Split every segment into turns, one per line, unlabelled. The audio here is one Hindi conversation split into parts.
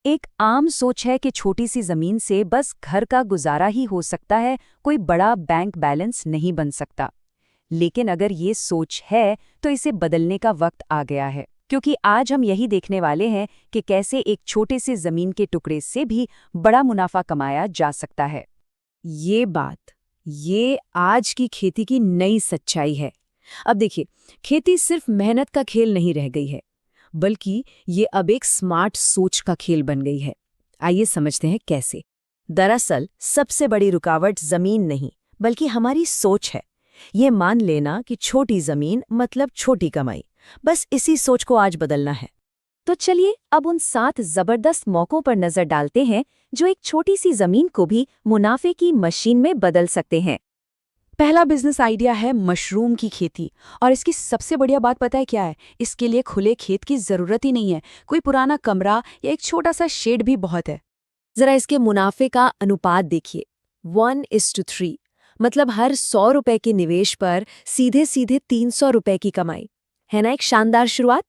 एक आम सोच है कि छोटी सी जमीन से बस घर का गुजारा ही हो सकता है, कोई बड़ा बैंक बैलेंस नहीं बन सकता। लेकिन अगर ये सोच है तो इसे बदलने का वक्त आ गया है, क्योंकि आज हम यही देखने वाले हैं कि कैसे एक छोटे से जमीन के टुकड़े से भी बड़ा मुनाफा कमाया जा सकता है।
ये आज की खेती की नई सच्चाई है। अब देखिए, खेती सिर्फ मेहनत का खेल नहीं रह गई है, बल्कि ये अब एक स्मार्ट सोच का खेल बन गई है। आइए समझते हैं कैसे। दरअसल सबसे बड़ी रुकावट जमीन नहीं, बल्कि हमारी सोच है। ये मान लेना कि छोटी जमीन मतलब छोटी कमाई। बस इसी सोच को आज बदलना है।
तो चलिए अब उन 7 जबरदस्त मौकों पर नजर डालते हैं जो एक छोटी सी जमीन को भी मुनाफे की मशीन में बदल सकते हैं।
पहला बिजनेस आइडिया है मशरूम की खेती। और इसकी सबसे बढ़िया बात पता है क्या है? इसके लिए खुले खेत की जरूरत ही नहीं है। कोई पुराना कमरा या एक छोटा सा शेड भी बहुत है। जरा इसके मुनाफे का अनुपात देखिए, 1:3। मतलब हर 100 रुपए के निवेश पर सीधे सीधे 300 रुपए की कमाई। है ना एक शानदार शुरुआत?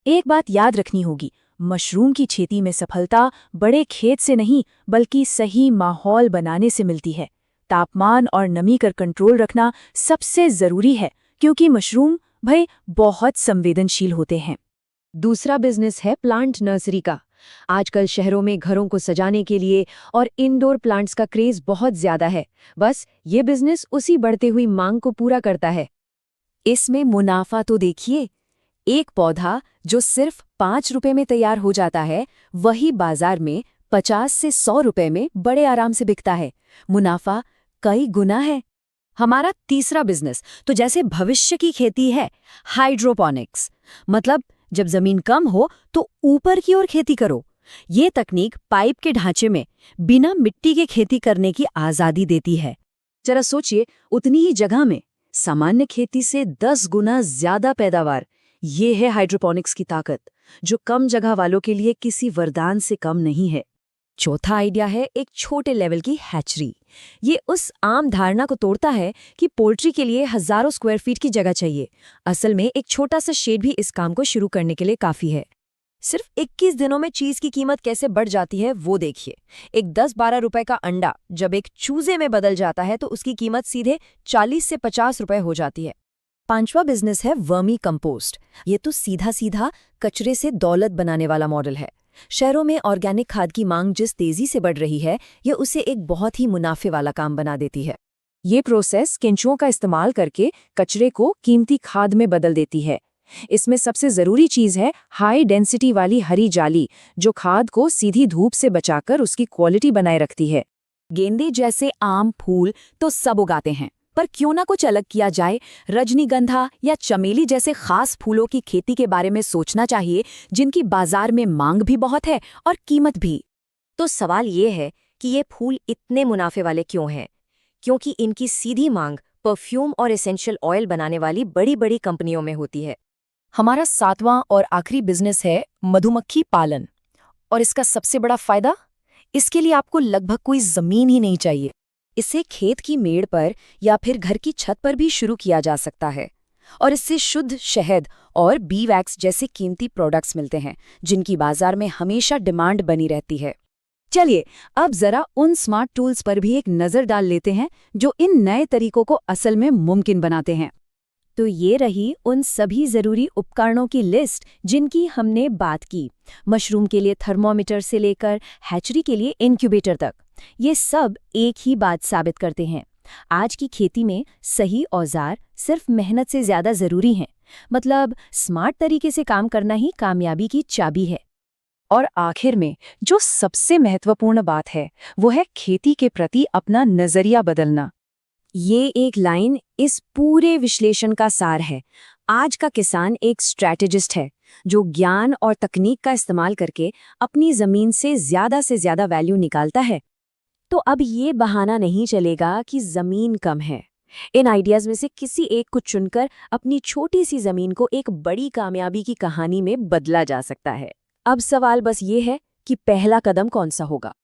एक बात याद रखनी होगी, मशरूम की खेती में सफलता बड़े खेत से नहीं बल्कि सही माहौल बनाने से मिलती है। तापमान और नमी का कंट्रोल रखना सबसे जरूरी है, क्योंकि मशरूम बहुत संवेदनशील होते हैं। दूसरा बिजनेस है प्लांट नर्सरी का। आजकल शहरों में घरों को सजाने के लिए और इंडोर प्लांट्स का क्रेज बहुत ज्यादा है। बस ये बिजनेस उसी बढ़ती हुई मांग को पूरा करता है।
इसमें मुनाफा तो देखिए, एक पौधा जो सिर्फ 5 रुपए में तैयार हो जाता है, वही बाजार में 50 से 100 रुपए में बड़े आराम से बिकता है। मुनाफा कई गुना है। हमारा तीसरा बिजनेस तो जैसे भविष्य की खेती है, हाइड्रोपोनिक्स। मतलब जब जमीन कम हो तो ऊपर की ओर खेती करो। ये तकनीक पाइप के ढांचे में बिना मिट्टी के खेती करने की आजादी देती है। जरा सोचिए, उतनी ही जगह में सामान्य खेती से 10 गुना ज्यादा पैदावार। ये है हाइड्रोपोनिक्स की ताकत, जो कम जगह वालों के लिए किसी वरदान से कम नहीं है। चौथा आइडिया है एक छोटे लेवल की हैचरी। ये उस आम धारणा को तोड़ता है कि पोल्ट्री के लिए हजारों स्क्वायर फीट की जगह चाहिए। असल में एक छोटा सा शेड भी इस काम को शुरू करने के लिए काफी है। सिर्फ 21 दिनों में चीज की कीमत कैसे बढ़ जाती है वो देखिए। एक 10-12 रुपए का अंडा जब एक चूजे में बदल जाता है तो उसकी कीमत सीधे 40 से 50 रुपए हो जाती है। पांचवा बिजनेस है वर्मी कंपोस्ट। ये तो सीधा सीधा कचरे से दौलत बनाने वाला मॉडल है। शहरों में ऑर्गेनिक खाद की मांग जिस तेजी से बढ़ रही है, ये उसे एक बहुत ही मुनाफे वाला काम बना देती है। ये प्रोसेस केंचुओं का इस्तेमाल करके कचरे को कीमती खाद में बदल देती है। इसमें सबसे जरूरी चीज है हाई डेंसिटी वाली हरी जाली, जो खाद को सीधी धूप से बचाकर उसकी क्वालिटी बनाए रखती है। गेंदे जैसे आम फूल तो सब उगाते हैं, पर क्यों ना कुछ अलग किया जाए। रजनीगंधा या चमेली जैसे खास फूलों की खेती के बारे में सोचना चाहिए, जिनकी बाजार में मांग भी बहुत है और कीमत भी।
तो सवाल ये है कि ये फूल इतने मुनाफे वाले क्यों हैं? क्योंकि इनकी सीधी मांग परफ्यूम और एसेंशियल ऑयल बनाने वाली बड़ी बड़ी कंपनियों में होती है।
हमारा 7वां और आखिरी बिजनेस है मधुमक्खी पालन। और इसका सबसे बड़ा फायदा, इसके लिए आपको लगभग कोई जमीन ही नहीं चाहिए। इसे खेत की मेड़ पर या फिर घर की छत पर भी शुरू किया जा सकता है। और इससे शुद्ध शहद और बी वैक्स जैसे कीमती प्रोडक्ट्स मिलते हैं, जिनकी बाजार में हमेशा डिमांड बनी रहती है।
चलिए अब जरा उन स्मार्ट टूल्स पर भी एक नजर डाल लेते हैं जो इन नए तरीकों को असल में मुमकिन बनाते हैं।
तो ये रही उन सभी जरूरी उपकरणों की लिस्ट जिनकी हमने बात की। मशरूम के लिए थर्मोमीटर से लेकर हैचरी के लिए इनक्यूबेटर तक, ये सब एक ही बात साबित करते हैं। आज की खेती में सही औजार सिर्फ मेहनत से ज्यादा जरूरी हैं। मतलब स्मार्ट तरीके से काम करना ही कामयाबी की चाबी है।
और आखिर में जो सबसे महत्वपूर्ण बात है, वो है खेती के प्रति अपना नजरिया बदलना।
ये एक लाइन इस पूरे विश्लेषण का सार है। आज का किसान एक स्ट्रैटेजिस्ट है, जो ज्ञान और तकनीक का इस्तेमाल करके अपनी जमीन से ज्यादा वैल्यू निकालता है। तो अब ये बहाना नहीं चलेगा कि जमीन कम है। इन आइडियाज में से किसी एक को चुनकर अपनी छोटी सी जमीन को एक बड़ी कामयाबी की कहानी में बदला जा सकता है। अब सवाल बस ये है कि पहला कदम कौन सा होगा।